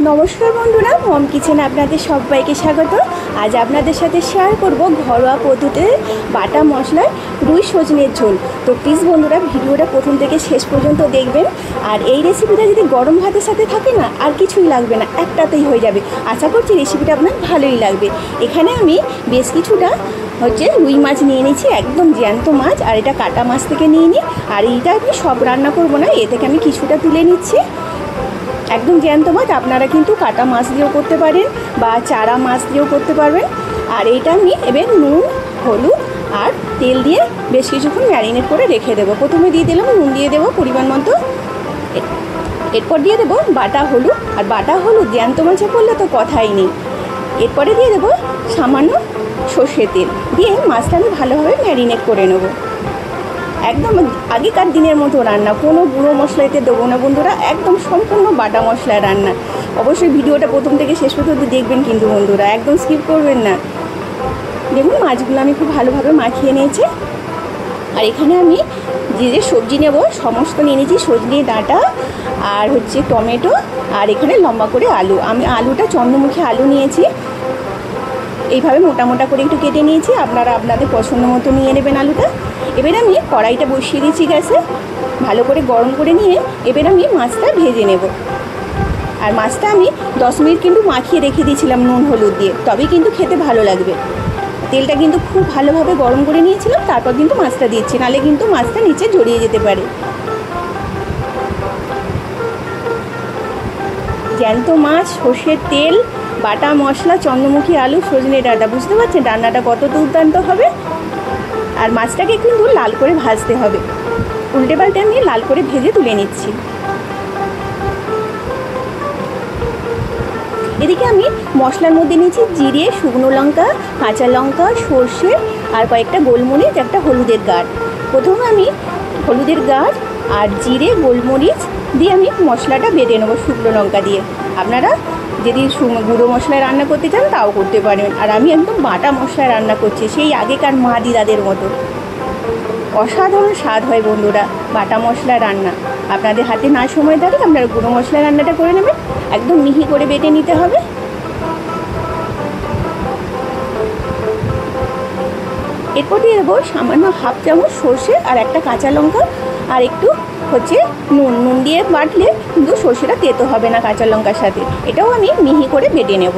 নমস্কার বন্ধুরা, মম কিচেনে আপনাদের সবাইকে স্বাগত। আজ আপনাদের সাথে শেয়ার করব ঘরোয়া পদ্ধতিতে বাটা মশলায় রুই সজনের ঝোল। তো প্লিজ বন্ধুরা ভিডিওটা প্রথম থেকে শেষ পর্যন্ত দেখবেন। আর এই রেসিপিটা যদি গরম ভাতের সাথে থাকে না, আর কিছুই লাগবে না, একটাতেই হয়ে যাবে। আশা করছি রেসিপিটা আপনার ভালোই লাগবে। এখানে আমি বেশ কিছুটা রুই মাছ নিয়ে নিয়েছি, একদম জ্যান্ত মাছ, আর এটা কাটা মাছ থেকে নিয়ে নিই। আর এইটা আমি সব রান্না করব না, এ থেকে আমি কিছুটা তুলে নিচ্ছি। একদম জ্যান্ত মাছ, আপনারা কিন্তু কাটা মাছ দিয়েও করতে পারেন বা চারা মাছ দিয়েও করতে পারবেন। আর এইটা আমি এবার নুন, হলুদ আর তেল দিয়ে বেশ কিছুক্ষণ ম্যারিনেট করে রেখে দেবো। প্রথমে দিয়ে দিলাম নুন, দিয়ে দেবো পরিমাণ মতো, এরপর দিয়ে দেবো বাটা হলুদ। আর বাটা হলুদ জ্যান্ত মাছে পড়লে তো কথাই নেই। এরপরে দিয়ে দেবো সামান্য সর্ষের তেল, দিয়ে মাছটা আমি ভালোভাবে ম্যারিনেট করে নেবো। একদম আগেকার দিনের মতো রান্না, কোনো গুঁড়ো মশলা এতে দেবো না বন্ধুরা, একদম সম্পূর্ণ বাটা মশলার রান্না। অবশ্যই ভিডিওটা প্রথম থেকে শেষ পর্যন্ত দেখবেন কিন্তু বন্ধুরা, একদম স্কিপ করবেন না। দেখুন মাছগুলো আমি খুব ভালোভাবে মাখিয়ে নিয়েছি। আর এখানে আমি যে সবজি নেব সমস্ত নিয়ে নিয়েছি, সজনে ডাঁটা আর টমেটো, আর এখানে লম্বা করে আলু। আমি আলুটা চন্দ্রমুখী আলু নিয়েছি, এইভাবে মোটা মোটা করে একটু কেটে নিয়েছি। আপনারা আপনাদের পছন্দ মতো নিয়ে নেবেন আলুটা। এবারে আমি কড়াইটা বসিয়ে দিয়েছি গ্যাসে, ভালো করে গরম করে নিয়ে এবার আমি মাছটা ভেজে নেব। আর মাছটা আমি 10 মিনিট কিন্তু মাখিয়ে রেখে দিয়েছিলাম নুন হলুদ দিয়ে, তবেই কিন্তু খেতে ভালো লাগবে। তেলটা কিন্তু খুব ভালোভাবে গরম করে নিয়েছিলাম, তারপর কিন্তু মাছটা দিচ্ছি, নাহলে কিন্তু মাছটা নিচে জড়িয়ে যেতে পারে। জ্যান্ত মাছ, সর্ষের তেল, বাটা মশলা, চন্দ্রমুখী আলু, সজনে ডাঁটা, বুঝতে পারছেন রান্নাটা কত দুর্দান্ত হবে। আর মাছটাকে কিন্তু লাল করে ভাজতে হবে, উল্টে পাল্টে আমি লাল করে ভেজে তুলে নিচ্ছি। এদিকে আমি মশলার মধ্যে নিয়েছি জিরে, শুকনো লঙ্কা, কাঁচা লঙ্কা, সর্ষে আর কয়েকটা গোলমরিচ, একটা হলুদের গাঢ়। প্রথমে আমি হলুদের গাঢ় আর জিরে, গোলমরিচ দিয়ে আমি মশলাটা বেটে নেবো শুকনো লঙ্কা দিয়ে। আপনারা যদি গুঁড়ো মশলায় রান্না করতে চান তাও করতে পারেন। আর আমি একদম বাটা মশলায় রান্না করছি, সেই আগেকার মা দিদাদের মতো। অসাধারণ স্বাদ হয় বন্ধুরা বাটা মশলা রান্না। আপনাদের হাতে না সময় থাকে আপনারা গুঁড়ো মশলা রান্নাটা করে নেবেন, একদম মিহি করে বেটে নিতে হবে। এরপর দিয়ে দেবো সামান্য হাফ চামচ সর্ষে আর একটা কাঁচা লঙ্কা আর একটু নুন দিয়ে বাটলে কিন্তু সর্ষেটা তেতো হবে না কাঁচা লঙ্কার সাথে। এটাও আমি মিহি করে বেটে নেব।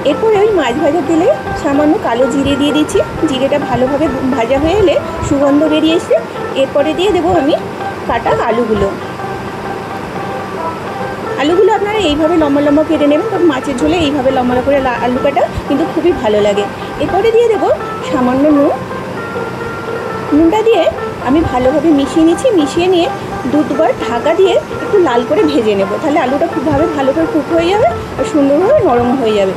এরপরে ওই মাছ ভাজা তেলে সামান্য কালো জিরে দিয়ে দিচ্ছি। জিরেটা ভালোভাবে ভাজা হয়ে এলে সুগন্ধ বেরিয়ে এসে এরপরে দিয়ে দেবো আমি কাটা আলুগুলো। আলুগুলো আপনারা এইভাবে লম্বা লম্বা কেটে নেবেন, তবে মাছের ঝোলে এইভাবে লম্বা লম্বা করে আলু কাটা কিন্তু খুবই ভালো লাগে। এরপরে দিয়ে দেবো সামান্য নুনটা দিয়ে আমি ভালোভাবে মিশিয়ে নিচ্ছি। মিশিয়ে নিয়ে দুবার ঢাকা দিয়ে একটু লাল করে ভেজে নেব, তাহলে আলুটা খুবভাবে ভালো করে কুক হয়ে যাবে আর সুন্দরভাবে নরম হয়ে যাবে।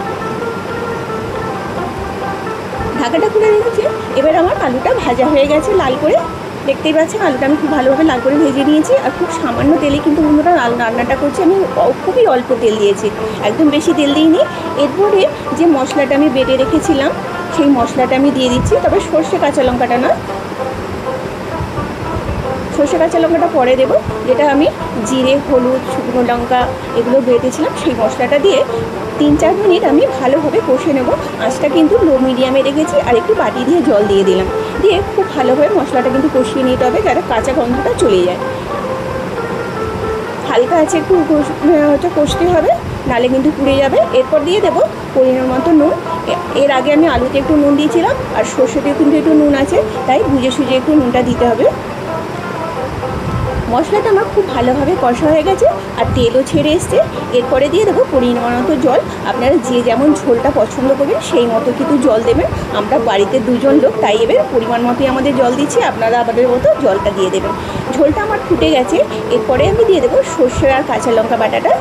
ঢাকাটা খুলে রেখেছি। এবার আমার আলুটা ভাজা হয়ে গেছে লাল করে, দেখতেই পাচ্ছেন আলুটা আমি খুব ভালোভাবে লাল করে ভেজে নিয়েছি। আর খুব সামান্য তেলে কিন্তু বন্ধুরা রান্নাটা করছি, আমি খুবই অল্প তেল দিয়েছি, একদম বেশি তেল দিইনি। এরপরে যে মশলাটা আমি বেটে রেখেছিলাম সেই মশলাটা আমি দিয়ে দিচ্ছি, তবে সর্ষে কাঁচা লঙ্কাটা না, সর্ষে কাঁচা লঙ্কাটা পরে দেবো। যেটা আমি জিরে, হলুদ, শুকনো লঙ্কা এগুলো বেটেছিলাম সেই মশলাটা দিয়ে 3-4 মিনিট আমি ভালোভাবে কষে নেব। আঁচটা কিন্তু লো মিডিয়ামে রেখেছি। আর একটু বাটি দিয়ে জল দিয়ে দিলাম, দিয়ে খুব ভালোভাবে মশলাটা কিন্তু কষিয়ে নিতে হবে যাতে কাঁচা গন্ধটা চলে যায়। হালকা আছে একটু কষতে হবে, নালে কিন্তু পুড়ে যাবে। এরপর দিয়ে দেবো পরিমাণ মতো নুন। এর আগে আমি আলুতে একটু নুন দিয়েছিলাম, আর সর্ষেতে কিন্তু একটু নুন আছে, তাই বুঝে সুঝে একটু নুনটা দিতে হবে। মশলাটা আমার খুব ভালোভাবে কষা হয়ে গেছে আর তেলও ছেড়ে এসছে। এরপরে দিয়ে দেবো পরিমাণ মতো জল। আপনারা যে যেমন ঝোলটা পছন্দ করবেন সেই মতো কিন্তু জল দেবেন। আমরা বাড়িতে 2 জন লোক, তাই এবার পরিমাণ মতোই আমাদের জল দিচ্ছি, আপনারা আপনাদের মতো জলটা দিয়ে দেবেন। ঝোলটা আমার ফুটে গেছে। এরপরে আমি দিয়ে দেবো সর্ষে আর কাঁচা লঙ্কা বাটাটা।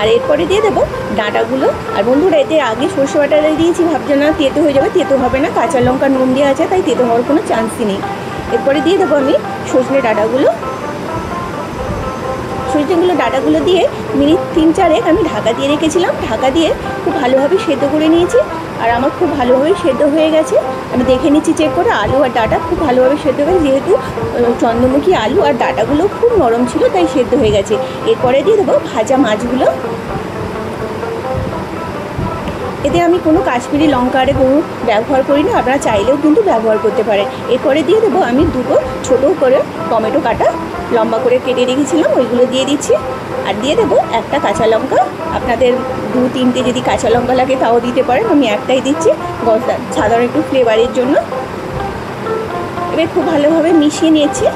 আর এরপরে দিয়ে দেবো ডাঁটাগুলো। আর বন্ধুরা এতে আগে সর্ষে বাটাটা দিয়েছি, ভাবছো না তেতো হয়ে যাবে, তেতো হবে না, কাঁচা লঙ্কা নুন দেওয়া আছে তাই তেতো হওয়ার কোনো চান্সই নেই। এরপরে দিয়ে দেবো আমি সজনে ডাঁটাগুলো। সজনেগুলো ডাঁটাগুলো দিয়ে মিনিট 3-4 আমি ঢাকা দিয়ে রেখেছিলাম। ঢাকা দিয়ে খুব ভালোভাবে সেদ্ধ করে নিয়েছি, আর আমার খুব ভালোভাবে সেদ্ধ হয়ে গেছে। আমি দেখে নিচ্ছি চেক করে, আলু আর ডাঁটা খুব ভালোভাবে সেদ্ধ হয়ে, যেহেতু চন্দ্রমুখী আলু আর ডাঁটাগুলো খুব নরম ছিল তাই সেদ্ধ হয়ে গেছে। এরপরে দিয়ে দেবো ভাজা মাছগুলো। এতে আমি কোনো কাশ্মীরি লঙ্কা আর কোনো ব্যবহার করি না, আপনারা চাইলেও কিন্তু ব্যবহার করতে পারেন। এরপরে দিয়ে দেবো আমি দুটো ছোটো করে টমেটো কাটা লম্বা করে কেটে রেখেছিলাম, ওইগুলো দিয়ে দিচ্ছি। আর দিয়ে দেবো একটা কাঁচা লঙ্কা, আপনাদের 2-3টে যদি কাঁচা লঙ্কা লাগে তাও দিতে পারেন, আমি একটাই দিচ্ছি সাধারণ একটু ফ্লেভারের জন্য। এবার খুব ভালোভাবে মিশিয়ে নিয়েছি।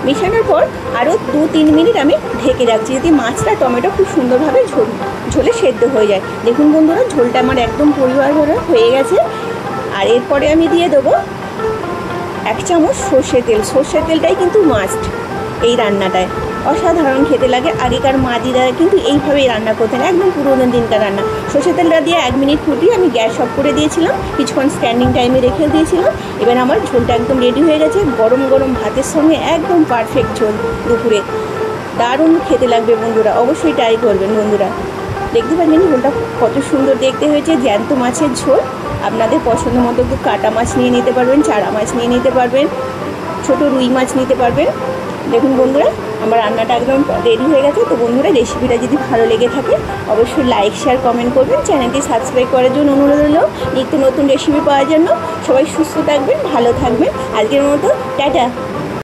মেশানোর পর আরও 2-3 মিনিট আমি ঢেকে রাখছি, যাতে মাছটা টমেটো খুব সুন্দরভাবে ঝোলে সেদ্ধ হয়ে যায়। দেখুন বন্ধুরা, ঝোলটা আমার একদম পরিবার হয়ে গেছে। আর এরপরে আমি দিয়ে দেবো 1 চামচ সর্ষের তেল। সর্ষের তেলটাই কিন্তু মাস্ট এই রান্নাটায়, অসাধারণ খেতে লাগে। আগেকার মাদিরা কিন্তু এইভাবেই রান্না করতেন, একদম পুরোনো দিনকার রান্না। সর্ষের তেলটা দিয়ে 1 মিনিট ফুটিয়ে আমি গ্যাস অফ করে দিয়েছিলাম, কিছুক্ষণ স্ট্যান্ডিং টাইমে রেখেও দিয়েছিলাম। এবার আমার ঝোলটা একদম রেডি হয়ে গেছে, গরম গরম ভাতের সঙ্গে একদম পারফেক্ট ঝোল দুপুরে। দারুণ খেতে লাগবে বন্ধুরা, অবশ্যই ট্রাই করবেন বন্ধুরা। দেখতে পাচ্ছেন ঝোলটা কত সুন্দর দেখতে হয়েছে। জ্যান্ত মাছের ঝোল, আপনাদের পছন্দ মতো একটু কাটা মাছ নিয়ে নিতে পারবেন, চারা মাছ নিয়ে নিতে পারবেন, ছোটো রুই মাছ নিতে পারবেন। দেখুন বন্ধুরা, আমার রান্নাটা একদম রেডি হয়ে গেছে। তো বন্ধুরা, রেসিপিটা যদি ভালো লেগে থাকে অবশ্যই লাইক, শেয়ার, কমেন্ট করবেন। চ্যানেলটি সাবস্ক্রাইব করার জন্য অনুরোধ রইল। নিত্য নতুন রেসিপি পাওয়ার জন্য। সবাই সুস্থ থাকবেন, ভালো থাকবেন। আজকের মতো টাটা।